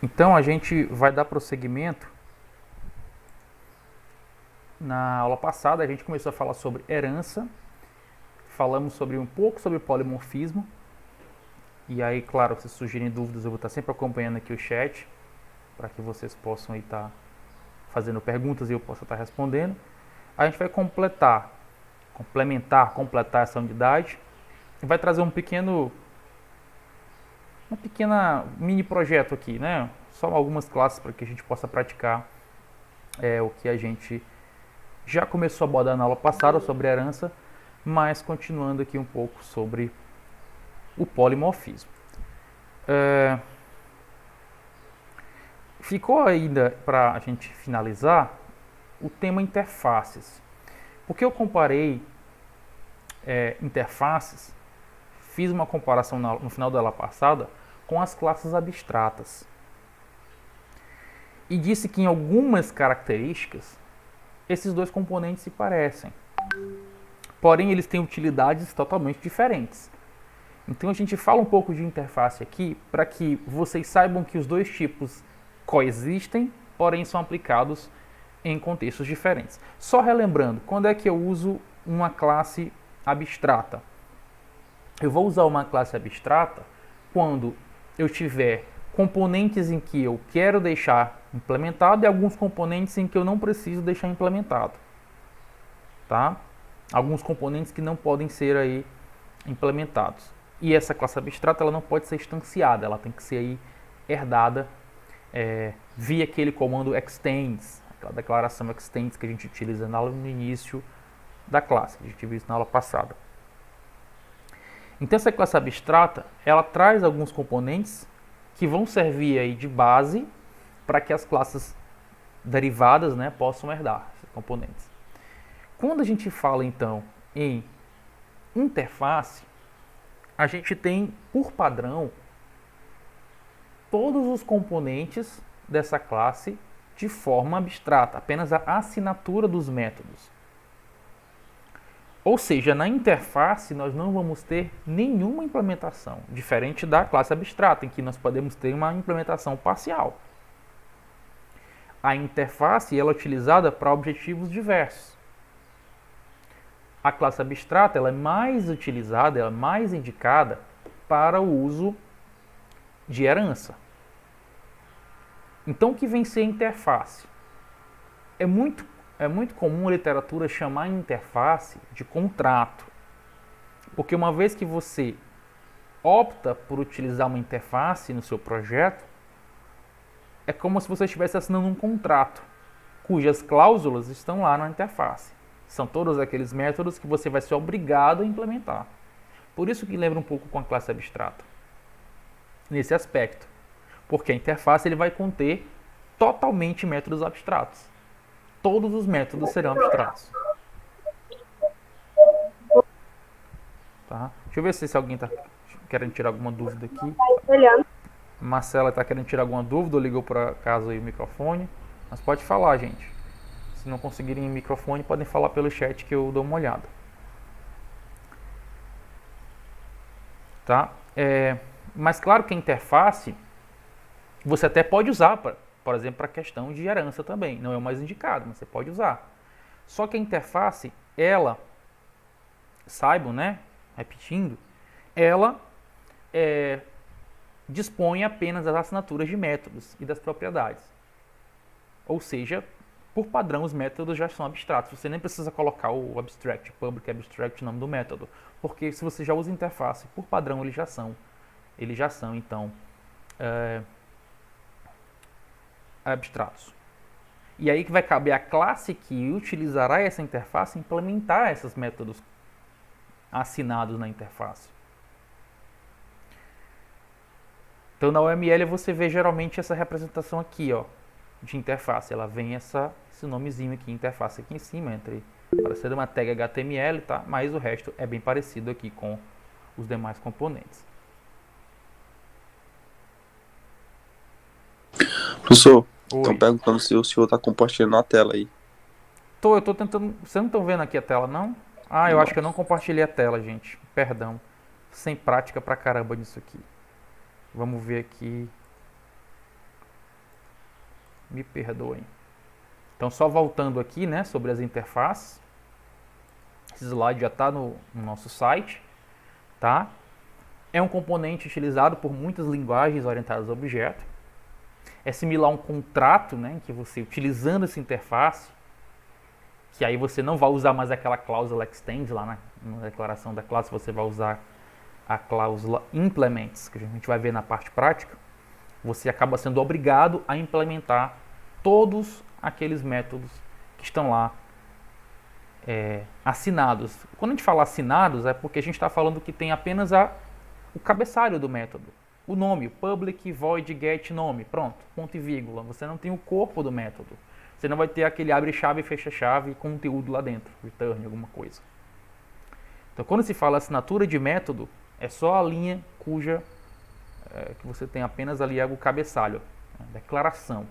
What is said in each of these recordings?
Então a gente vai dar prosseguimento. Na aula passada a gente começou a falar sobre herança, falamos sobre um pouco sobre polimorfismo. E aí, claro, se surgirem dúvidas, eu vou estar sempre acompanhando aqui o chat para que vocês possam estar fazendo perguntas e eu possa estar respondendo. A gente vai completar essa unidade e vai trazer uma pequena mini projeto aqui, né? Só algumas classes para que a gente possa praticar o que a gente já começou a abordar na aula passada sobre herança, mas continuando aqui um pouco sobre o polimorfismo. Ficou ainda para a gente finalizar o tema interfaces. Porque eu comparei interfaces, fiz uma comparação no final da aula passada com as classes abstratas. E disse que em algumas características esses dois componentes se parecem. Porém, eles têm utilidades totalmente diferentes. Então a gente fala um pouco de interface aqui para que vocês saibam que os dois tipos coexistem, porém são aplicados em contextos diferentes. Só relembrando, quando é que eu uso uma classe abstrata? Eu vou usar uma classe abstrata quando eu tiver componentes em que eu quero deixar implementado e alguns componentes em que eu não preciso deixar implementado. Tá? Alguns componentes que não podem ser aí implementados. E essa classe abstrata ela não pode ser instanciada, ela tem que ser aí herdada via aquele comando extends, aquela declaração extends que a gente utiliza no início da classe, a gente viu isso na aula passada. Então essa classe abstrata, ela traz alguns componentes que vão servir aí de base para que as classes derivadas, né, possam herdar esses componentes. Quando a gente fala então em interface, a gente tem por padrão todos os componentes dessa classe de forma abstrata, apenas a assinatura dos métodos. Ou seja, na interface nós não vamos ter nenhuma implementação, diferente da classe abstrata, em que nós podemos ter uma implementação parcial. A interface ela é utilizada para objetivos diversos. A classe abstrata ela é mais utilizada, ela é mais indicada para o uso de herança. Então, o que vem ser interface? É muito comum a literatura chamar a interface de contrato. Porque uma vez que você opta por utilizar uma interface no seu projeto, é como se você estivesse assinando um contrato, cujas cláusulas estão lá na interface. São todos aqueles métodos que você vai ser obrigado a implementar. Por isso que lembra um pouco com a classe abstrata, nesse aspecto. Porque a interface ele vai conter totalmente métodos abstratos. Todos os métodos serão abstratos. Tá? Deixa eu ver se alguém está querendo tirar alguma dúvida aqui. Marcela está querendo tirar alguma dúvida ou ligou por acaso aí o microfone. Mas pode falar, gente. Se não conseguirem o microfone, podem falar pelo chat que eu dou uma olhada. Tá? Mas claro que a interface você até pode usar, por exemplo, para a questão de herança também. Não é o mais indicado, mas você pode usar. Só que a interface, ela, saibam, né? Repetindo, ela dispõe apenas das assinaturas de métodos e das propriedades. Ou seja, por padrão, os métodos já são abstratos. Você nem precisa colocar o abstract, public abstract, nome do método. Porque se você já usa interface, por padrão, eles já são, então, abstratos. E aí que vai caber a classe que utilizará essa interface implementar esses métodos assinados na interface. Então na UML você vê geralmente essa representação aqui, ó, de interface. Ela vem esse nomezinho aqui, interface aqui em cima, parecendo uma tag HTML, tá? Mas o resto é bem parecido aqui com os demais componentes. Professor, estão Oi. perguntando se o senhor está compartilhando a tela aí. Eu tô tentando. Vocês não estão vendo aqui a tela, não? Ah, eu acho que eu não compartilhei a tela, gente. Perdão. Sem prática pra caramba nisso aqui. Vamos ver aqui. Me perdoem. Então, só voltando aqui, né, sobre as interfaces. Esse slide já está no nosso site, tá? É um componente utilizado por muitas linguagens orientadas a objeto. É similar a um contrato, né, em que você, utilizando essa interface, que aí você não vai usar mais aquela cláusula extend lá na declaração da classe, você vai usar a cláusula implements, que a gente vai ver na parte prática. Você acaba sendo obrigado a implementar todos aqueles métodos que estão lá assinados. Quando a gente fala assinados, é porque a gente está falando que tem apenas o cabeçalho do método. O nome, public void get nome, pronto, ponto e vírgula. Você não tem o corpo do método. Você não vai ter aquele abre-chave e fecha-chave e conteúdo lá dentro, return, alguma coisa. Então, quando se fala assinatura de método, é só a linha que você tem apenas ali o cabeçalho, declaração.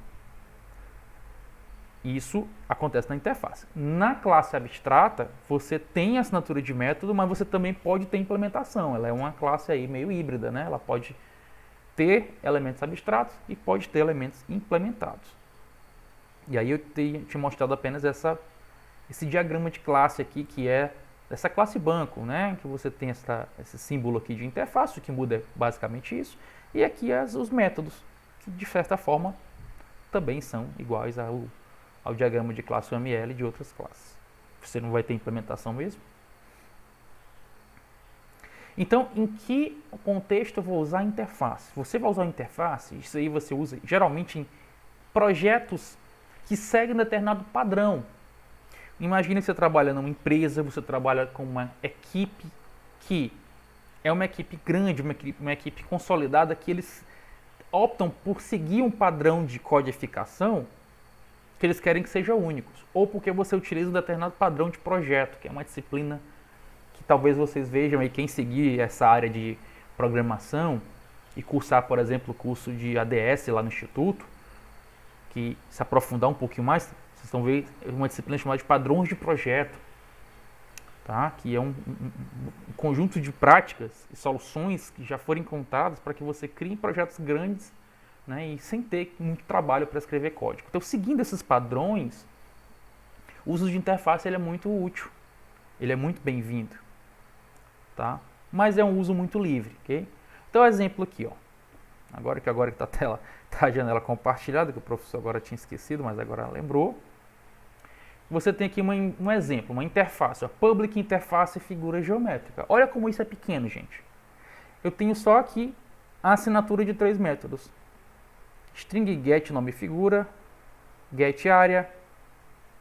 Isso acontece na interface. Na classe abstrata, você tem assinatura de método, mas você também pode ter implementação. Ela é uma classe aí meio híbrida, né? Ela pode ter elementos abstratos e pode ter elementos implementados. E aí eu tinha mostrado apenas esse diagrama de classe aqui, que é essa classe banco, né? Que você tem esse símbolo aqui de interface, o que muda é basicamente isso. E aqui os métodos, que de certa forma também são iguais ao diagrama de classe UML de outras classes. Você não vai ter implementação mesmo. Então, em que contexto eu vou usar a interface? Você vai usar a interface, isso aí você usa geralmente em projetos que seguem um determinado padrão. Imagine que você trabalha numa empresa, você trabalha com uma equipe que é uma equipe grande, uma equipe consolidada, que eles optam por seguir um padrão de codificação que eles querem que seja únicos, ou porque você utiliza um determinado padrão de projeto, que é uma disciplina que talvez vocês vejam aí, quem seguir essa área de programação e cursar, por exemplo, o curso de ADS lá no Instituto, que se aprofundar um pouquinho mais, vocês vão ver uma disciplina chamada de padrões de projeto, tá? Que é um conjunto de práticas e soluções que já foram encontradas para que você crie projetos grandes, né, e sem ter muito trabalho para escrever código. Então, seguindo esses padrões, o uso de interface ele é muito útil, ele é muito bem-vindo, tá? Mas é um uso muito livre, ok? Então, exemplo aqui, ó. Agora que está a tela, tá a janela compartilhada, que o professor agora tinha esquecido, mas agora lembrou. Você tem aqui um exemplo, uma interface, ó, public interface figura geométrica. Olha como isso é pequeno, gente. Eu tenho só aqui a assinatura de 3 métodos. String get nome figura, get área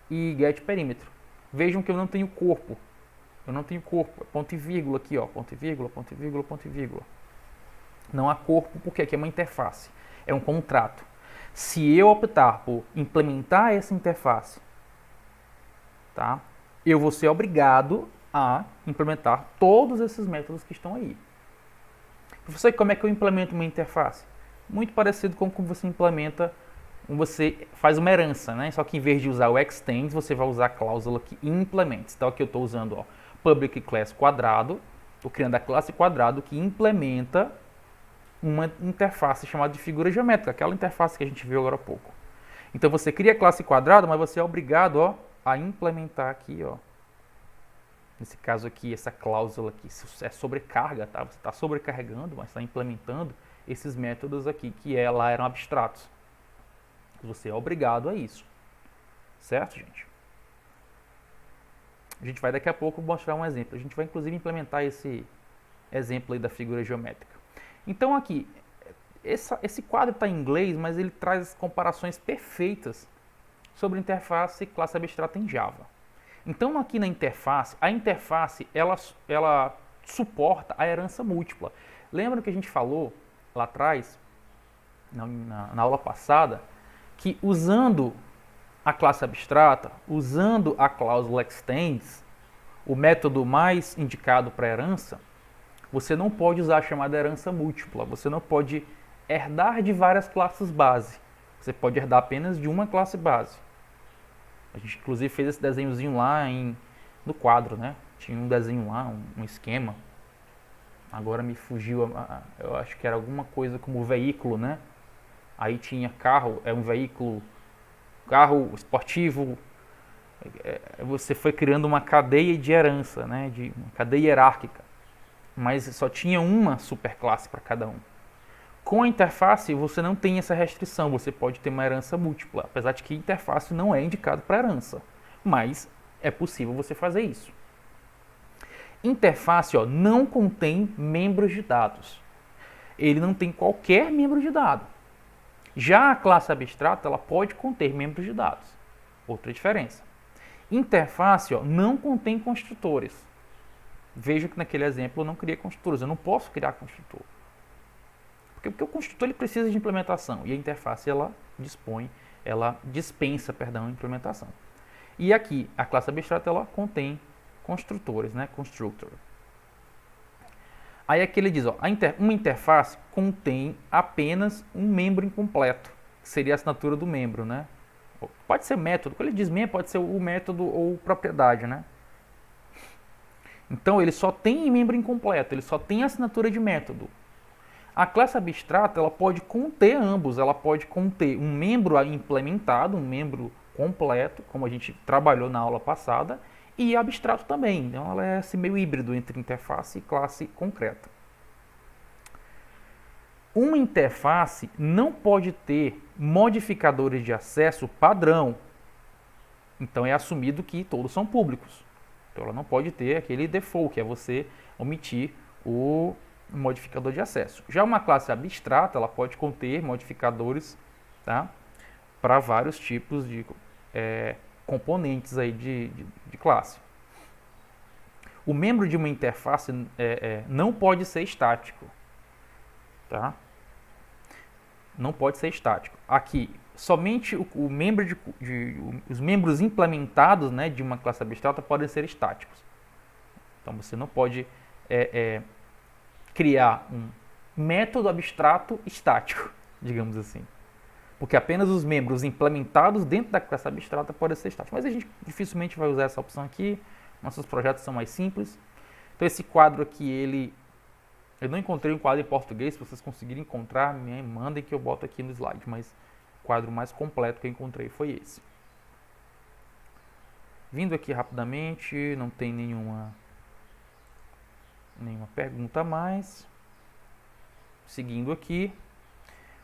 e get perímetro. Vejam que eu não tenho corpo. Eu não tenho corpo. É ponto e vírgula aqui, ó. Ponto e vírgula, ponto e vírgula, ponto e vírgula. Não há corpo porque aqui é uma interface. É um contrato. Se eu optar por implementar essa interface, tá? Eu vou ser obrigado a implementar todos esses métodos que estão aí. Professor, como é que eu implemento uma interface? Muito parecido com como você implementa, você faz uma herança, né? Só que em vez de usar o extends, você vai usar a cláusula que implements. Então aqui eu estou usando, ó, public class quadrado, estou criando a classe quadrado que implementa uma interface chamada de figura geométrica, aquela interface que a gente viu agora há pouco. Então você cria a classe quadrado, mas você é obrigado, ó, a implementar aqui, ó. Nesse caso aqui, essa cláusula aqui é sobrecarga, tá? Você está sobrecarregando, mas está implementando esses métodos aqui, que lá eram abstratos. Você é obrigado a isso. Certo, gente? A gente vai daqui a pouco mostrar um exemplo. A gente vai inclusive implementar esse exemplo aí da figura geométrica. Então aqui, esse quadro está em inglês, mas ele traz comparações perfeitas sobre interface e classe abstrata em Java. Então aqui na interface, a interface ela suporta a herança múltipla. Lembra que a gente falou lá atrás, na aula passada, que usando a classe abstrata, usando a cláusula extends, o método mais indicado para herança, você não pode usar a chamada herança múltipla, você não pode herdar de várias classes base, você pode herdar apenas de uma classe base. A gente inclusive fez esse desenhozinho lá no quadro, né? Tinha um desenho lá, um esquema. Agora me fugiu, eu acho que era alguma coisa como veículo, né? Aí tinha carro, é um veículo carro esportivo, você foi criando uma cadeia de herança, né, de uma cadeia hierárquica, mas só tinha uma superclasse para cada um. Com a interface, você não tem essa restrição, você pode ter uma herança múltipla, apesar de que interface não é indicado para herança, mas é possível você fazer isso. Interface não contém membros de dados. Ele não tem qualquer membro de dado. Já a classe abstrata, ela pode conter membros de dados. Outra diferença. Interface não contém construtores. Veja que naquele exemplo eu não criei construtores, eu não posso criar construtor. Porque o construtor ele precisa de implementação e a interface ela dispensa a implementação. E aqui a classe abstrata ela contém construtores, né? Constructor. Aí aqui ele diz, uma interface contém apenas um membro incompleto, que seria a assinatura do membro, né? Pode ser método, quando ele diz membro, pode ser o método ou propriedade, né? Então ele só tem membro incompleto, ele só tem assinatura de método. A classe abstrata ela pode conter ambos, ela pode conter um membro implementado, um membro completo, como a gente trabalhou na aula passada, e abstrato também. Então ela é esse meio híbrido entre interface e classe concreta. Uma interface não pode ter modificadores de acesso padrão. Então é assumido que todos são públicos. Então ela não pode ter aquele default, que é você omitir o modificador de acesso. Já uma classe abstrata, ela pode conter modificadores, tá, para vários tipos de componentes aí de classe. O membro de uma interface não pode ser estático. Tá? Não pode ser estático. Aqui, somente os membros implementados, né, de uma classe abstrata podem ser estáticos. Então você não pode criar um método abstrato estático, digamos assim. Porque apenas os membros implementados dentro da classe abstrata podem ser estáticos. Mas a gente dificilmente vai usar essa opção aqui. Nossos projetos são mais simples. Então esse quadro aqui, eu não encontrei um quadro em português. Se vocês conseguirem encontrar, me mandem que eu boto aqui no slide. Mas o quadro mais completo que eu encontrei foi esse. Vindo aqui rapidamente, não tem nenhuma pergunta a mais. Seguindo aqui.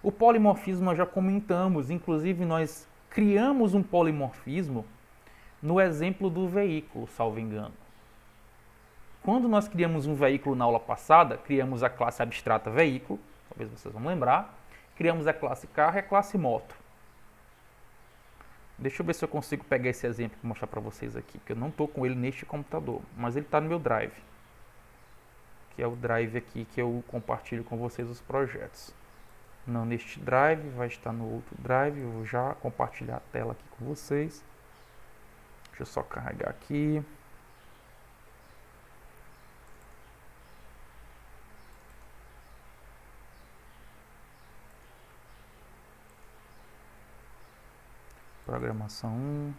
O polimorfismo nós já comentamos, inclusive nós criamos um polimorfismo no exemplo do veículo, salvo engano. Quando nós criamos um veículo na aula passada, criamos a classe abstrata veículo, talvez vocês vão lembrar, criamos a classe carro e a classe moto. Deixa eu ver se eu consigo pegar esse exemplo e mostrar para vocês aqui, porque eu não estou com ele neste computador, mas ele está no meu drive, que é o drive aqui que eu compartilho com vocês os projetos. Não neste drive, vai estar no outro drive. Eu vou já compartilhar a tela aqui com vocês. Deixa eu só carregar aqui. Programação 1.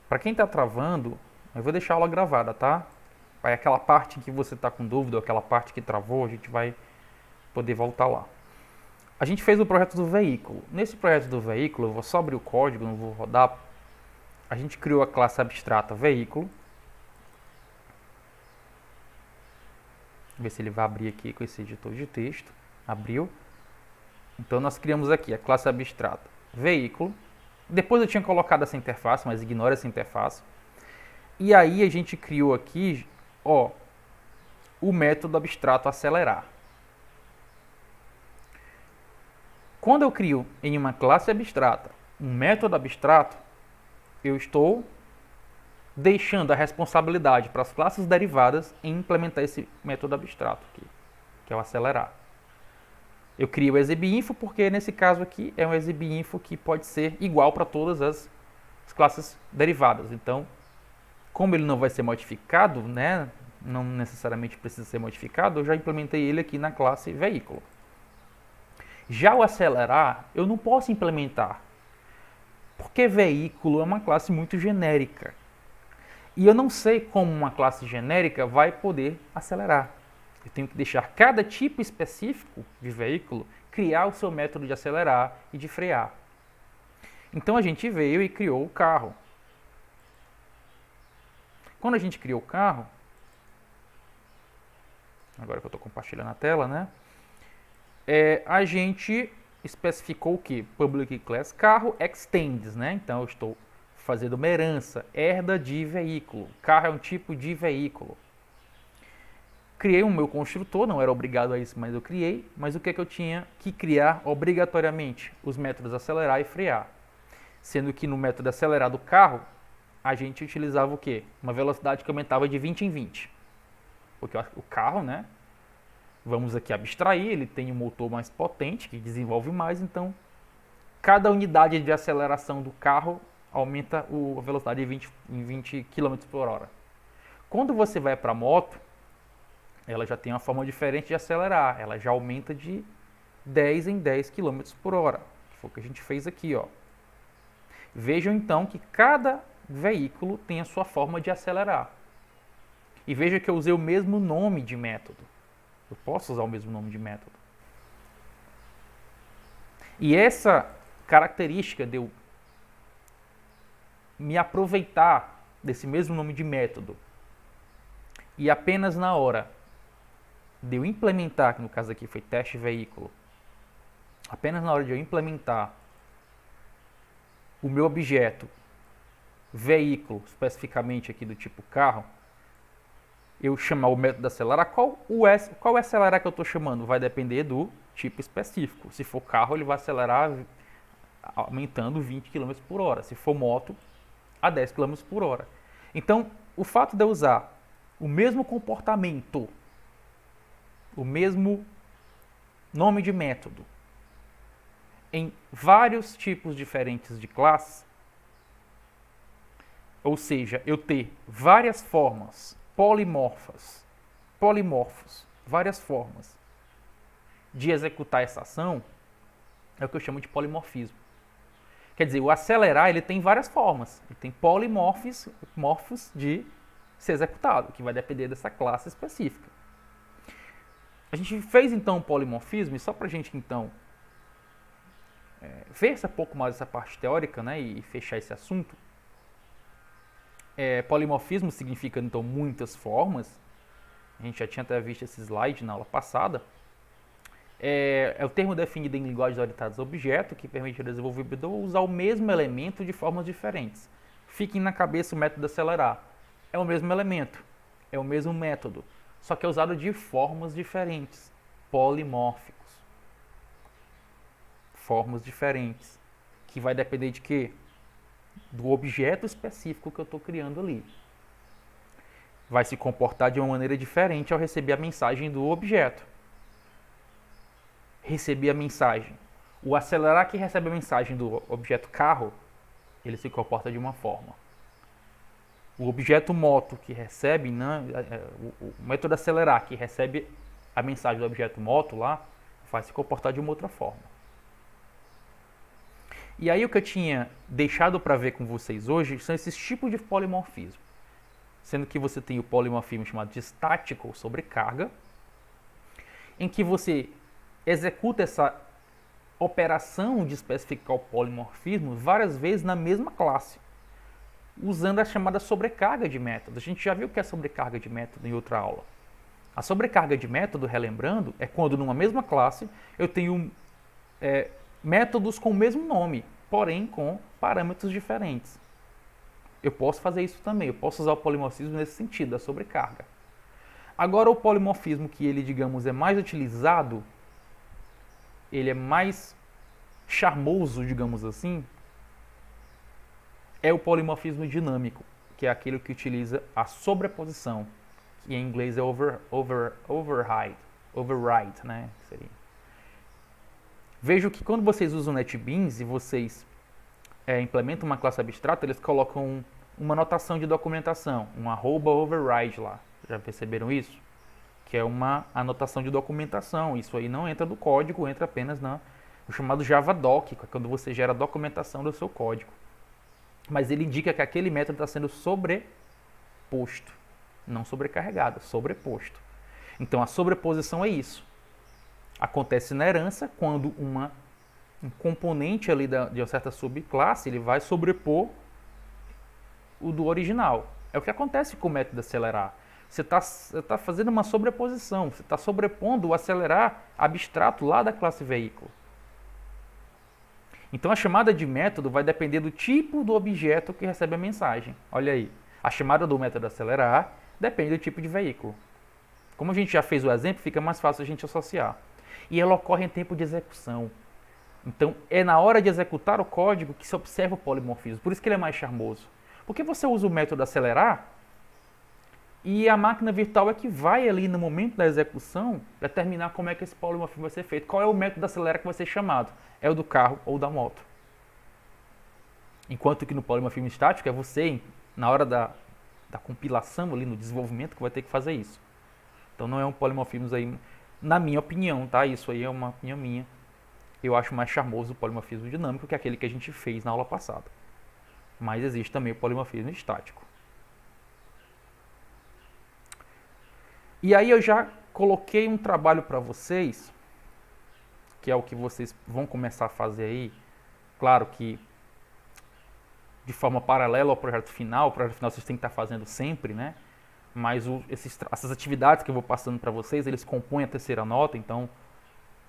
Para quem está travando, eu vou deixar a aula gravada, tá? Vai aquela parte que você está com dúvida, ou aquela parte que travou, a gente vai poder voltar lá. A gente fez o projeto do veículo. Nesse projeto do veículo, eu vou só abrir o código, não vou rodar. A gente criou a classe abstrata veículo. Vou ver se ele vai abrir aqui com esse editor de texto. Abriu. Então nós criamos aqui a classe abstrata veículo. Depois eu tinha colocado essa interface, mas ignora essa interface. E aí a gente criou aqui, o método abstrato acelerar. Quando eu crio em uma classe abstrata um método abstrato, eu estou deixando a responsabilidade para as classes derivadas em implementar esse método abstrato aqui, que é o acelerar. Eu crio o exibinfo porque nesse caso aqui é um exibinfo que pode ser igual para todas as classes derivadas. Então como ele não vai ser modificado, né, não necessariamente precisa ser modificado, eu já implementei ele aqui na classe veículo. Já o acelerar, eu não posso implementar, porque veículo é uma classe muito genérica. E eu não sei como uma classe genérica vai poder acelerar. Eu tenho que deixar cada tipo específico de veículo criar o seu método de acelerar e de frear. Então a gente veio e criou o carro. Quando a gente criou o carro, agora que eu estou compartilhando a tela, né? A gente especificou o que? Public class carro extends, né? Então eu estou fazendo uma herança, herda de veículo. Carro é um tipo de veículo. Criei o meu construtor, não era obrigado a isso, mas eu criei. Mas o que é que eu tinha que criar obrigatoriamente? Os métodos acelerar e frear. Sendo que no método acelerar do carro, a gente utilizava o quê? Uma velocidade que aumentava de 20 em 20. Porque o carro, né? Vamos aqui abstrair, ele tem um motor mais potente, que desenvolve mais, então cada unidade de aceleração do carro aumenta a velocidade em 20 km por hora. Quando você vai para a moto, ela já tem uma forma diferente de acelerar, ela já aumenta de 10 em 10 km por hora, que foi o que a gente fez aqui, ó. Vejam então que cada veículo tem a sua forma de acelerar. E veja que eu usei o mesmo nome de método. Eu posso usar o mesmo nome de método. E essa característica de eu me aproveitar desse mesmo nome de método e apenas na hora de eu implementar, que no caso aqui foi teste veículo, apenas na hora de eu implementar o meu objeto veículo, especificamente aqui do tipo carro, eu chamar o método acelerar, qual é acelerar que eu estou chamando? Vai depender do tipo específico. Se for carro, ele vai acelerar aumentando 20 km por hora. Se for moto, a 10 km por hora. Então, o fato de eu usar o mesmo comportamento, o mesmo nome de método, em vários tipos diferentes de classes, ou seja, eu ter várias formas polimorfos, várias formas de executar essa ação, é o que eu chamo de polimorfismo. Quer dizer, o acelerar ele tem várias formas, ele tem polimorfos de ser executado, que vai depender dessa classe específica. A gente fez então um polimorfismo, e só para a gente então ver um pouco mais essa parte teórica, né, e fechar esse assunto, polimorfismo significa então muitas formas. A gente já tinha até visto esse slide na aula passada. É o termo definido em linguagens orientadas a objeto que permite ao desenvolvedor usar o mesmo elemento de formas diferentes. Fiquem na cabeça o método acelerar. É o mesmo elemento, é o mesmo método, só que é usado de formas diferentes, polimórficos. Formas diferentes, que vai depender de quê? Do objeto específico que eu estou criando ali. Vai se comportar de uma maneira diferente ao receber a mensagem do objeto. Receber a mensagem. O acelerar que recebe a mensagem do objeto carro, ele se comporta de uma forma. O objeto moto que recebe, né, o método acelerar que recebe a mensagem do objeto moto lá, vai se comportar de uma outra forma. E aí o que eu tinha deixado para ver com vocês hoje são esses tipos de polimorfismo. Sendo que você tem o polimorfismo chamado de estático, sobrecarga, em que você executa essa operação de especificar o polimorfismo várias vezes na mesma classe, usando a chamada sobrecarga de método. A gente já viu o que é sobrecarga de método em outra aula. A sobrecarga de método, relembrando, é quando numa mesma classe eu tenho métodos com o mesmo nome, porém com parâmetros diferentes. Eu posso fazer isso também, eu posso usar o polimorfismo nesse sentido, da sobrecarga. Agora o polimorfismo que ele, digamos, é mais utilizado, ele é mais charmoso, digamos assim, é o polimorfismo dinâmico, que é aquele que utiliza a sobreposição, que em inglês é override, né? Seria. Vejo que quando vocês usam NetBeans e vocês implementam uma classe abstrata, eles colocam uma notação de documentação, um @override lá. Já perceberam isso? Que é uma anotação de documentação. Isso aí não entra no código, entra apenas no chamado Javadoc, que é quando você gera a documentação do seu código. Mas ele indica que aquele método está sendo sobreposto, não sobrecarregado, sobreposto. Então a sobreposição é isso. Acontece na herança quando um componente ali de uma certa subclasse ele vai sobrepor o do original. É o que acontece com o método acelerar. Você está fazendo uma sobreposição, você está sobrepondo o acelerar abstrato lá da classe veículo. Então a chamada de método vai depender do tipo do objeto que recebe a mensagem. Olha aí, a chamada do método acelerar depende do tipo de veículo. Como a gente já fez o exemplo, fica mais fácil a gente associar. E ela ocorre em tempo de execução. Então é na hora de executar o código que se observa o polimorfismo. Por isso que ele é mais charmoso. Porque você usa o método acelerar e a máquina virtual é que vai ali no momento da execução determinar como é que esse polimorfismo vai ser feito. Qual é o método acelerar que vai ser chamado? É o do carro ou da moto. Enquanto que no polimorfismo estático é você, na hora da compilação ali, no desenvolvimento, que vai ter que fazer isso. Então não é um polimorfismo aí, na minha opinião, tá? Isso aí é uma opinião minha. Eu acho mais charmoso o polimorfismo dinâmico que aquele que a gente fez na aula passada. Mas existe também o polimorfismo estático. E aí eu já coloquei um trabalho para vocês, que é o que vocês vão começar a fazer aí. Claro que de forma paralela ao projeto final. O projeto final vocês têm que estar fazendo sempre, né? Mas essas atividades que eu vou passando para vocês, eles compõem a terceira nota, então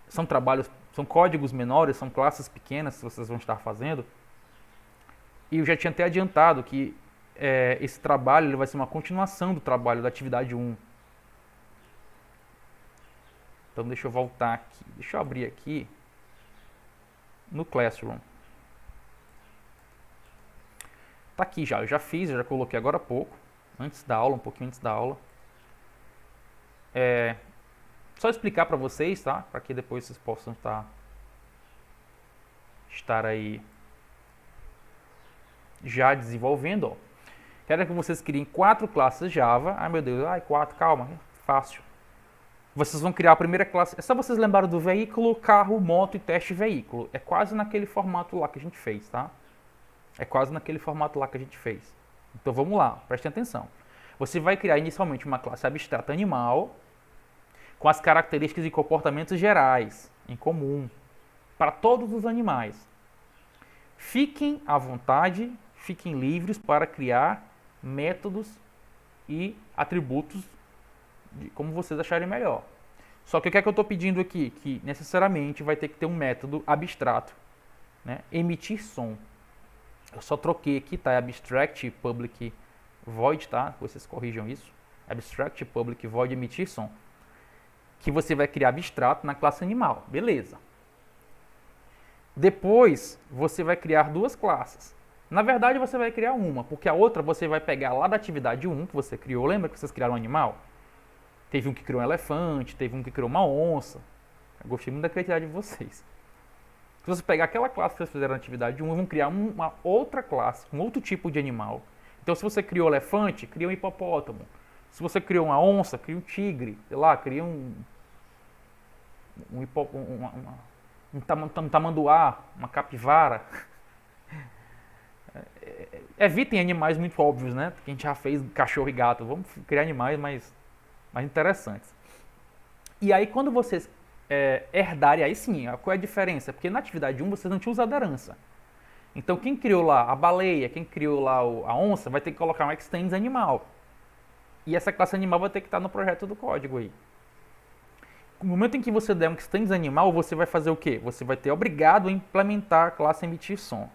são trabalhos, são códigos menores, são classes pequenas que vocês vão estar fazendo. E eu já tinha até adiantado que esse trabalho ele vai ser uma continuação do trabalho da atividade 1. Então deixa eu voltar aqui, deixa eu abrir aqui no Classroom. Tá aqui já, eu já fiz, eu já coloquei agora há pouco, antes da aula, um pouquinho antes da aula. Só explicar para vocês, tá? Para que depois vocês possam estar aí já desenvolvendo, ó. Quero que vocês criem 4 classes Java. Ai meu Deus, 4, calma, fácil. Vocês vão criar a primeira classe. É só vocês lembrarem do veículo, carro, moto e teste veículo. É quase naquele formato lá que a gente fez, tá? É quase naquele formato lá que a gente fez. Então vamos lá, prestem atenção. Você vai criar inicialmente uma classe abstrata animal com as características e comportamentos gerais, em comum, para todos os animais. Fiquem à vontade, fiquem livres para criar métodos e atributos como vocês acharem melhor. Só que o que é que eu estou pedindo aqui? Que necessariamente vai ter que ter um método abstrato, né? Emitir som. Eu só troquei aqui, tá? Abstract public void, tá? Vocês corrijam isso. Abstract public void emitir som. Que você vai criar abstrato na classe animal. Beleza. Depois, você vai criar 2 classes. Na verdade, você vai criar uma, porque a outra você vai pegar lá da atividade 1 que você criou. Lembra que vocês criaram um animal? Teve um que criou um elefante, teve um que criou uma onça. Eu gostei muito da criatividade de vocês. Se você pegar aquela classe que vocês fizeram na atividade 1, vão criar uma outra classe, um outro tipo de animal. Então, se você criou um elefante, cria um hipopótamo. Se você criou uma onça, cria um tigre. Sei lá, cria um tamanduá, uma capivara. Evitem animais muito óbvios, né? Que a gente já fez cachorro e gato. Vamos criar animais mais interessantes. E aí, quando vocês herdarem, aí sim, qual é a diferença? Porque na atividade 1 vocês não tinham usado herança. Então, quem criou lá a baleia, quem criou lá a onça, vai ter que colocar um extends animal. E essa classe animal vai ter que estar no projeto do código aí. No momento em que você der um extends animal, você vai fazer o quê? Você vai ter obrigado a implementar a classe emitir som.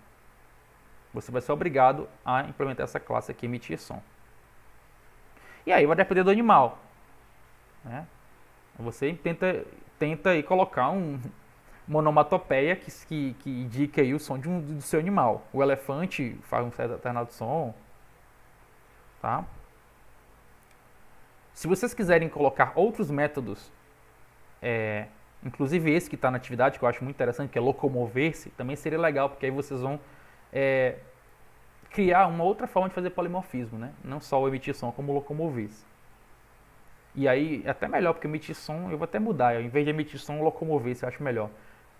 Você vai ser obrigado a implementar essa classe aqui, emitir som. E aí vai depender do animal, né? Você tenta aí colocar uma onomatopeia que indique aí o som do seu animal. O elefante faz um certo determinado som, tá? Se vocês quiserem colocar outros métodos, inclusive esse que está na atividade, que eu acho muito interessante, que é locomover-se, também seria legal, porque aí vocês vão criar uma outra forma de fazer polimorfismo, né? Não só o emitir som, como locomover-se. E aí, é até melhor, porque emitir som, eu vou até mudar, em vez de emitir som, locomover-se, eu acho melhor.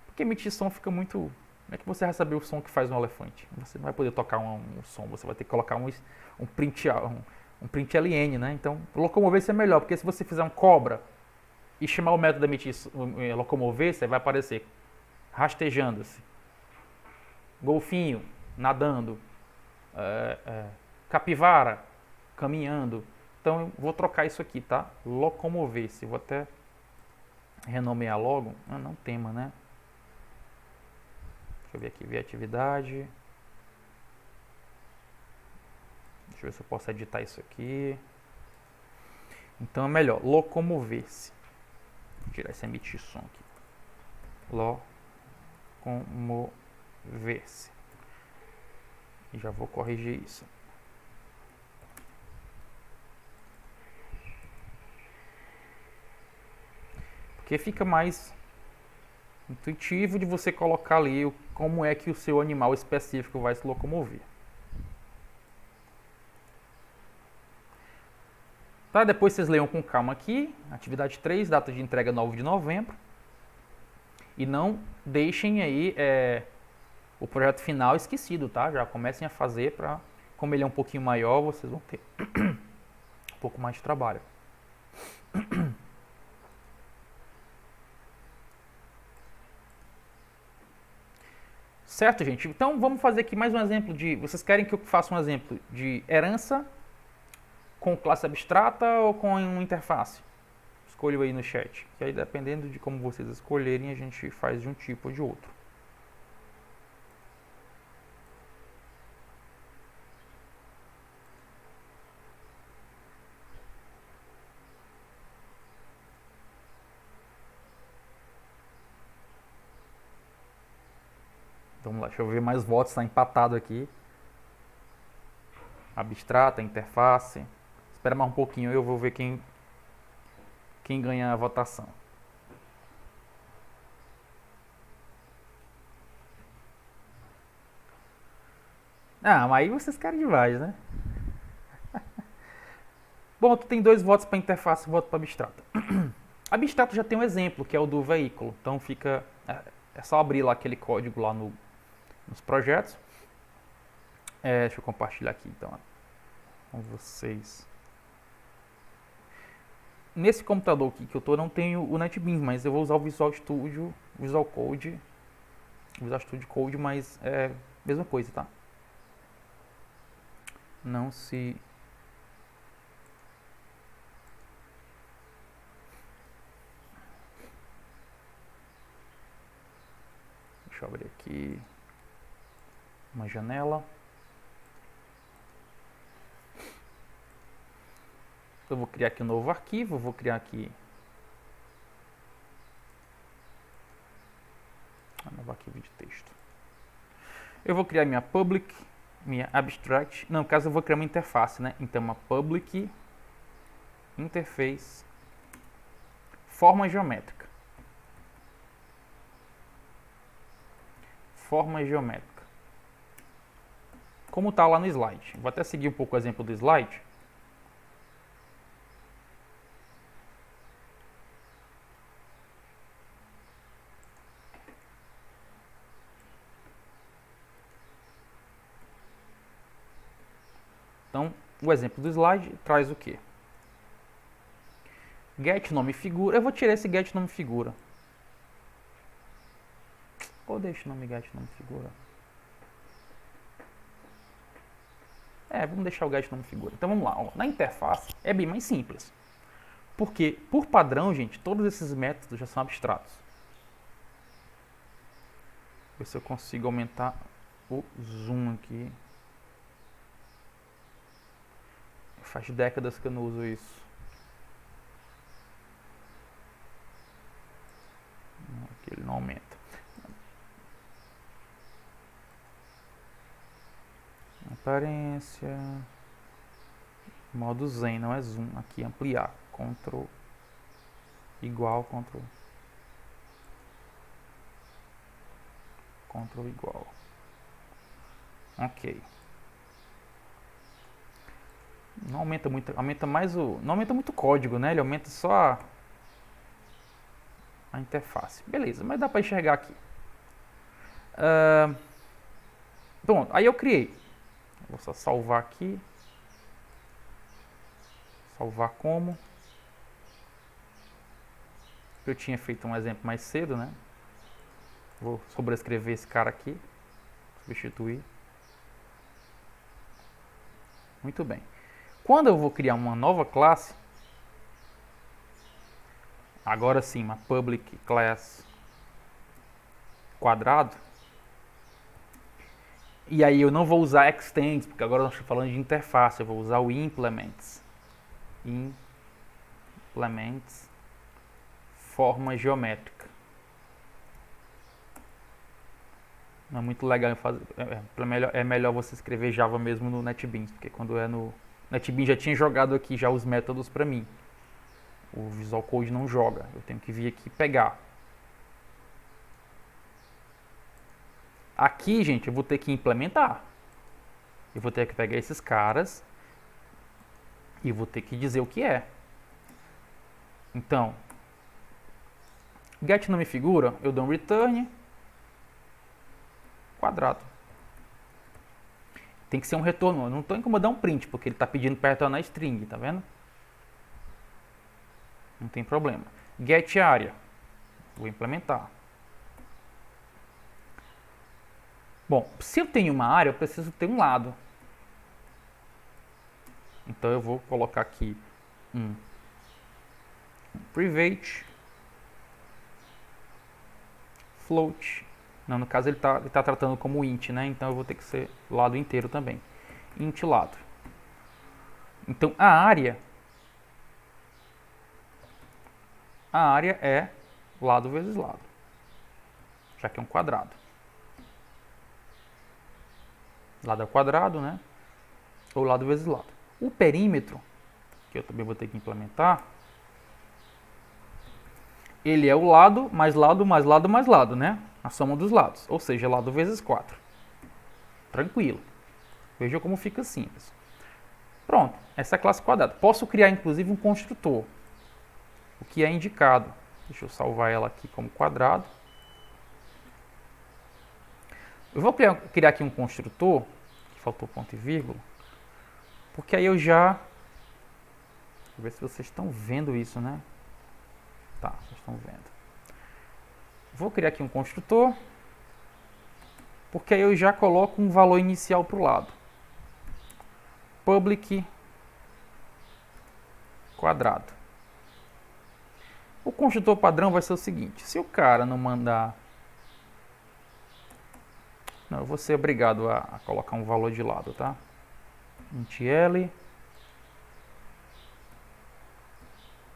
Porque emitir som fica muito... Como é que você vai saber o som que faz um elefante? Você não vai poder tocar um som, você vai ter que colocar um print LN, né? Então, locomover-se é melhor, porque se você fizer um cobra e chamar o método de emitir locomover-se, vai aparecer rastejando-se, golfinho, nadando, capivara, caminhando. Então eu vou trocar isso aqui, tá? Locomover-se. Vou até renomear logo. Não tema, né? Deixa eu ver aqui, ver atividade. Deixa eu ver se eu posso editar isso aqui. Então é melhor, locomover-se. Vou tirar esse emitir som aqui. Locomover-se. E já vou corrigir isso. Porque fica mais intuitivo de você colocar ali como é que o seu animal específico vai se locomover. Tá, depois vocês leiam com calma aqui. Atividade 3, data de entrega 9 de novembro. E não deixem aí o projeto final esquecido, tá? Já comecem a fazer para, como ele é um pouquinho maior, vocês vão ter um pouco mais de trabalho. Certo, gente? Então vamos fazer aqui mais um exemplo de... Vocês querem que eu faça um exemplo de herança com classe abstrata ou com interface? Escolha aí no chat. Que aí, dependendo de como vocês escolherem, a gente faz de um tipo ou de outro. Vamos lá, deixa eu ver mais votos, está empatado aqui. Abstrata, interface. Espera mais um pouquinho, eu vou ver quem ganha a votação. Ah, mas aí vocês querem demais, né? Bom, tu tem 2 votos para interface e 1 voto para abstrata. Abstrato já tem um exemplo, que é o do veículo. Então fica... É só abrir lá aquele código lá nos projetos. Deixa eu compartilhar aqui então com vocês. Nesse computador aqui que eu tô, não tenho o NetBeans, mas eu vou usar o Visual Studio, Visual Code, Visual Studio Code, mas é a mesma coisa, tá? Não se... Deixa eu abrir aqui uma janela. Eu vou criar aqui um novo arquivo, vou criar aqui um novo arquivo de texto. Eu vou criar minha public, minha abstract, não, no caso eu vou criar uma interface, né? Então uma public interface forma geométrica. Forma geométrica. Como está lá no slide. Vou até seguir um pouco o exemplo do slide. Então, o exemplo do slide traz o quê? Get nome figura. Eu vou tirar esse get nome figura. Ou deixa o nome get nome figura. Vamos deixar o get nome figura. Então vamos lá. Ó. Na interface é bem mais simples. Porque, por padrão, gente, todos esses métodos já são abstratos. Ver se eu consigo aumentar o zoom aqui. Faz décadas que eu não uso isso. Aqui ele não aumenta. Aparência. Modo Zen, não é zoom. Aqui ampliar. Ctrl igual, Ctrl igual. Ok. Não aumenta muito, aumenta mais o, não aumenta muito o código, né? Ele aumenta só a interface. Beleza, mas dá para enxergar aqui. Pronto, aí eu criei. Vou só salvar aqui. Salvar como. Eu tinha feito um exemplo mais cedo, né? Vou sobrescrever esse cara aqui. Substituir. Muito bem. Quando eu vou criar uma nova classe, agora sim, uma public class quadrado, e aí eu não vou usar extends, porque agora nós estamos falando de interface, eu vou usar o implements. Implements forma geométrica. Não é muito legal fazer, é melhor você escrever Java mesmo no NetBeans, porque quando é no NetBeans já tinha jogado aqui já os métodos para mim. O Visual Code não joga, eu tenho que vir aqui pegar. Aqui, gente, eu vou ter que implementar. Eu vou ter que pegar esses caras e vou ter que dizer o que é. Então, get nome figura, eu dou um return quadrado. Tem que ser um retorno, eu não estou incomodando um print, porque ele está pedindo para retornar string, tá vendo? Não tem problema. Get área, vou implementar. Bom, se eu tenho uma área, eu preciso ter um lado. Então eu vou colocar aqui um private float. Não, no caso ele tá tratando como int, né? Então eu vou ter que ser lado inteiro também. Int lado. Então a área é lado vezes lado, já que é um quadrado. Lado ao quadrado, né? Ou lado vezes lado. O perímetro, que eu também vou ter que implementar, ele é o lado, mais lado, mais lado, mais lado, né? A soma dos lados, ou seja, lado vezes 4. Tranquilo. Veja como fica simples. Pronto, essa é a classe quadrada. Posso criar, inclusive, um construtor, o que é indicado. Deixa eu salvar ela aqui como quadrado. Eu vou criar aqui um construtor, que faltou ponto e vírgula, porque aí eu já... Deixa eu ver se vocês estão vendo isso, né? Tá, vocês estão vendo. Vou criar aqui um construtor, porque aí eu já coloco um valor inicial para o lado. Public quadrado. O construtor padrão vai ser o seguinte: se o cara não mandar... Não, eu vou ser obrigado a colocar um valor de lado, tá? Int L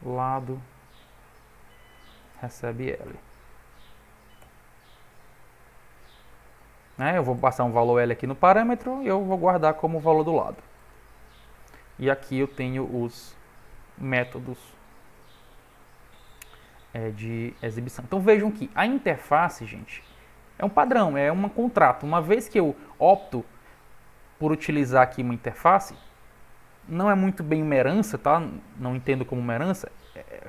lado recebe L. Eu vou passar um valor L aqui no parâmetro e eu vou guardar como valor do lado. E aqui eu tenho os métodos de exibição. Então vejam que a interface, gente, é um padrão, é um contrato. Uma vez que eu opto por utilizar aqui uma interface, não é muito bem uma herança, tá? Não entendo como uma herança.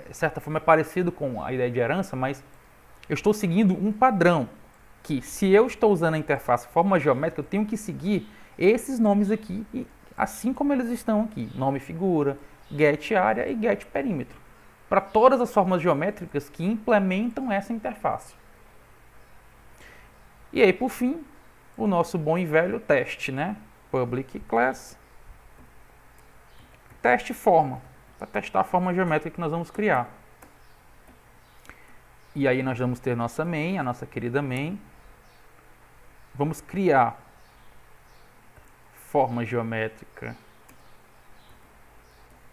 De certa forma é parecido com a ideia de herança, mas eu estou seguindo um padrão. Que se eu estou usando a interface forma geométrica, eu tenho que seguir esses nomes aqui, assim como eles estão aqui. Nome figura, get área e get perímetro. Para todas as formas geométricas que implementam essa interface. E aí, por fim, o nosso bom e velho teste, né? Public class teste forma, para testar a forma geométrica que nós vamos criar. E aí nós vamos ter nossa main, a nossa querida main. Vamos criar forma geométrica,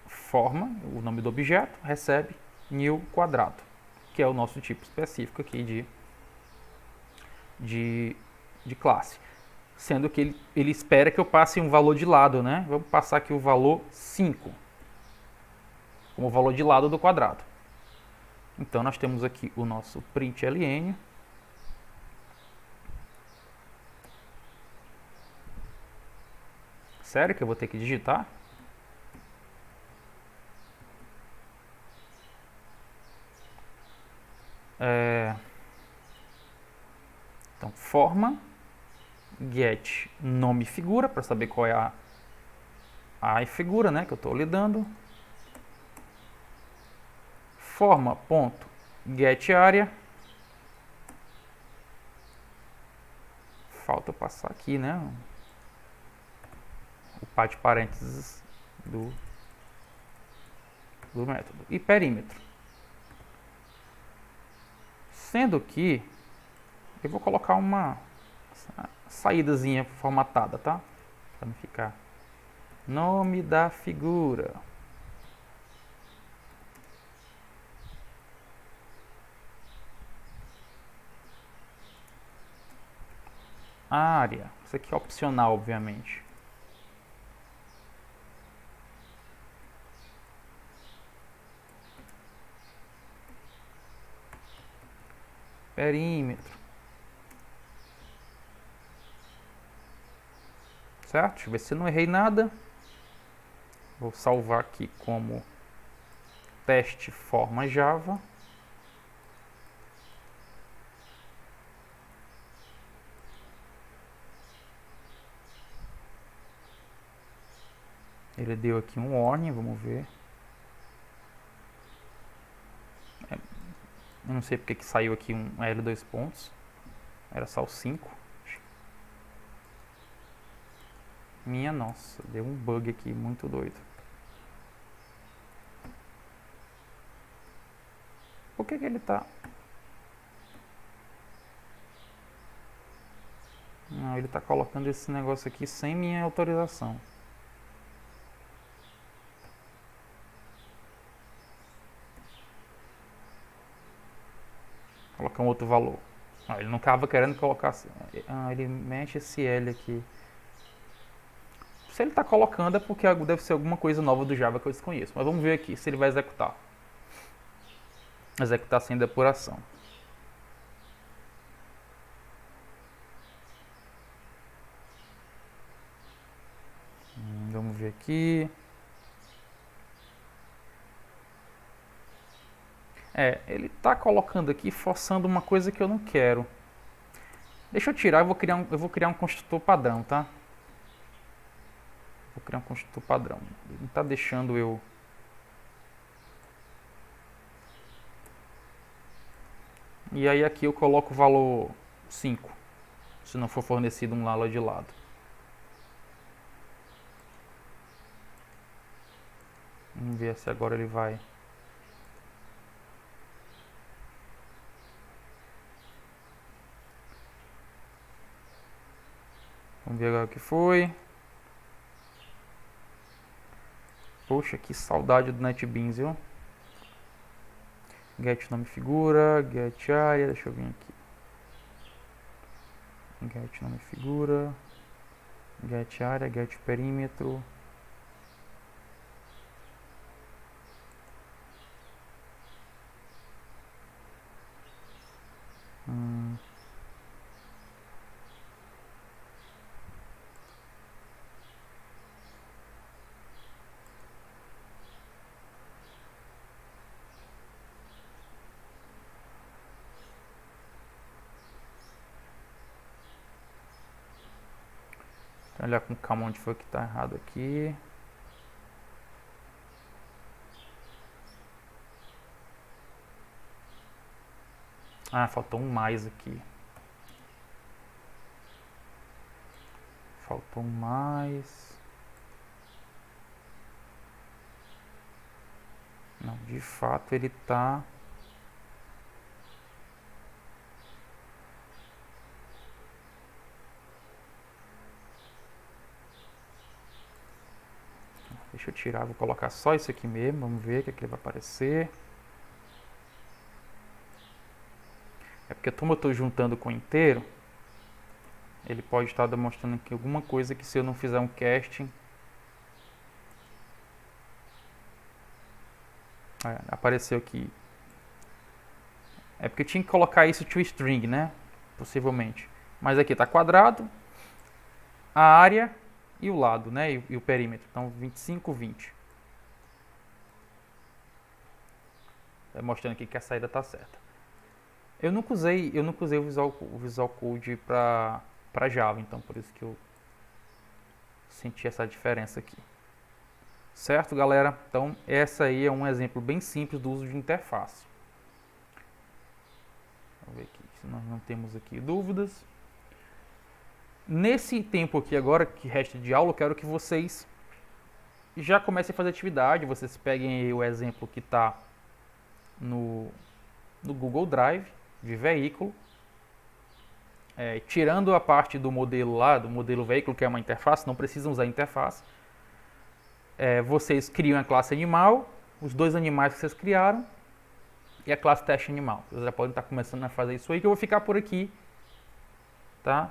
forma, o nome do objeto, recebe new quadrado, que é o nosso tipo específico aqui de classe. Sendo que ele espera que eu passe um valor de lado, né? Vamos passar aqui o valor 5, como valor de lado do quadrado. Então nós temos aqui o nosso println. Sério que eu vou ter que digitar? Então, forma, get nome figura, para saber qual é a figura, né, que eu estou lidando. Forma, ponto, get área. Falta passar aqui, né, o par de parênteses do método. E perímetro. Sendo que eu vou colocar uma saídazinha formatada, tá? Para não ficar. Nome da figura. Área. Isso aqui é opcional, obviamente. Perímetro. Certo? Deixa eu ver se eu não errei nada. Vou salvar aqui como teste forma Java. Ele deu aqui um warning, vamos ver. Eu não sei porque que saiu aqui um L2 pontos. Era só o 5. Minha nossa, deu um bug aqui muito doido. Por que ele tá... Não, ele tá colocando esse negócio aqui sem minha autorização. Colocar um outro valor. Ah, ele não estava querendo colocar... ele mexe esse L aqui. Se ele está colocando é porque deve ser alguma coisa nova do Java que eu desconheço. Mas vamos ver aqui se ele vai executar. Executar sem depuração. Vamos ver aqui. Ele está colocando aqui, forçando uma coisa que eu não quero. Deixa eu tirar, eu vou criar um construtor padrão, tá? Vou criar um construtor padrão. Ele não está deixando eu... E aí aqui eu coloco o valor 5, se não for fornecido um lado de lado. Vamos ver se agora ele vai... Vamos ver agora o que foi. Poxa, que saudade do NetBeans, viu? Get nome figura, get área, deixa eu vir aqui. Get nome figura, get área, get perímetro. Vou olhar com calma onde foi que está errado aqui. Ah, faltou um mais aqui. Faltou um mais. Não, de fato ele está... Deixa eu tirar, vou colocar só isso aqui mesmo, vamos ver o que, é que ele vai aparecer. É porque como eu estou juntando com inteiro, ele pode estar demonstrando aqui alguma coisa que se eu não fizer um casting... apareceu aqui. É porque eu tinha que colocar isso to string, né? Possivelmente. Mas aqui está quadrado, a área e o lado, né? E o perímetro. Então 25, 20. Mostrando aqui que a saída está certa. Eu nunca usei o Visual Code para Java, então por isso que eu senti essa diferença aqui. Certo, galera? Então, essa aí é um exemplo bem simples do uso de interface. Vamos ver aqui se nós não temos aqui dúvidas. Nesse tempo aqui agora, que resta de aula, eu quero que vocês já comecem a fazer atividade. Vocês peguem aí o exemplo que está no Google Drive de veículo. Tirando a parte do modelo lá, do modelo veículo, que é uma interface, não precisam usar interface. Vocês criam a classe animal, os dois animais que vocês criaram e a classe teste animal. Vocês já podem estar começando a fazer isso aí, que eu vou ficar por aqui, tá?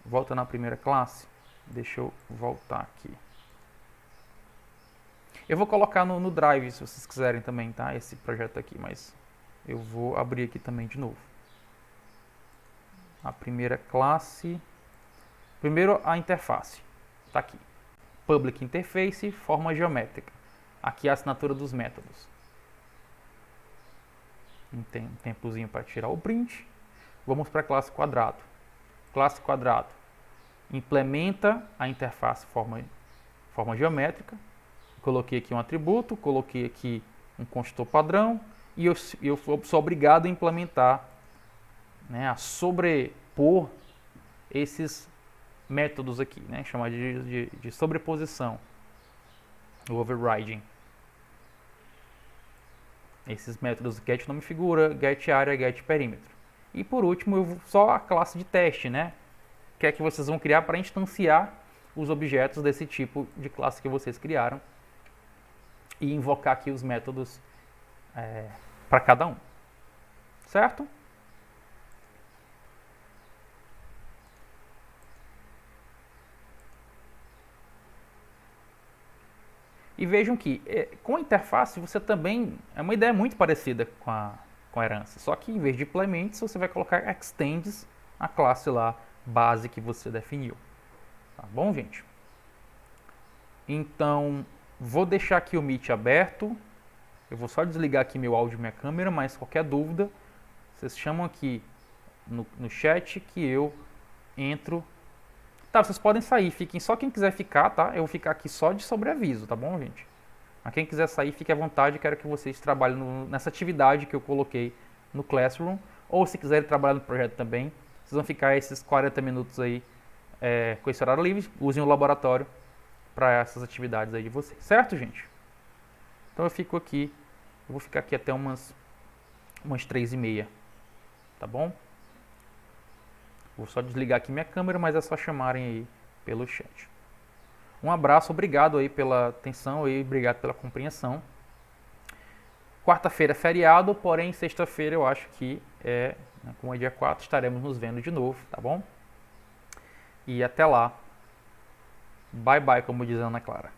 Volta na primeira classe. Deixa eu voltar aqui. Eu vou colocar no Drive, se vocês quiserem também, tá? Esse projeto aqui, mas eu vou abrir aqui também de novo. A primeira classe. Primeiro a interface. Tá aqui. Public Interface, forma geométrica. Aqui a assinatura dos métodos. Tem um tempozinho para tirar o print. Vamos para a classe quadrado. Classe quadrado implementa a interface forma geométrica. Coloquei aqui um atributo, coloquei aqui um construtor padrão e eu sou obrigado a implementar, né, a sobrepor esses métodos aqui, né, chamado de sobreposição, o overriding. Esses métodos get nome figura, get área, get perímetro. E por último, só a classe de teste, né, que é que vocês vão criar para instanciar os objetos desse tipo de classe que vocês criaram e invocar aqui os métodos para cada um. Certo? E vejam que com a interface você também é uma ideia muito parecida com a herança, só que em vez de implements você vai colocar extends a classe lá base que você definiu. Tá bom, gente? Então, vou deixar aqui o Meet aberto. Eu vou só desligar aqui meu áudio e minha câmera, mas qualquer dúvida, vocês chamam aqui no chat que eu entro. Tá, vocês podem sair, fiquem só quem quiser ficar, tá? Eu vou ficar aqui só de sobreaviso, tá bom, gente? Mas quem quiser sair, fique à vontade, quero que vocês trabalhem nessa atividade que eu coloquei no Classroom, ou se quiserem trabalhar no projeto também, vocês vão ficar esses 40 minutos aí com esse horário livre, usem o laboratório para essas atividades aí de vocês, certo, gente? Então eu fico aqui, eu vou ficar aqui até umas 3h30, tá bom? Vou só desligar aqui minha câmera, mas é só chamarem aí pelo chat. Um abraço, obrigado aí pela atenção e obrigado pela compreensão. Quarta-feira é feriado, porém sexta-feira eu acho que como é dia 4, estaremos nos vendo de novo, tá bom? E até lá. Bye bye, como diz a Ana Clara.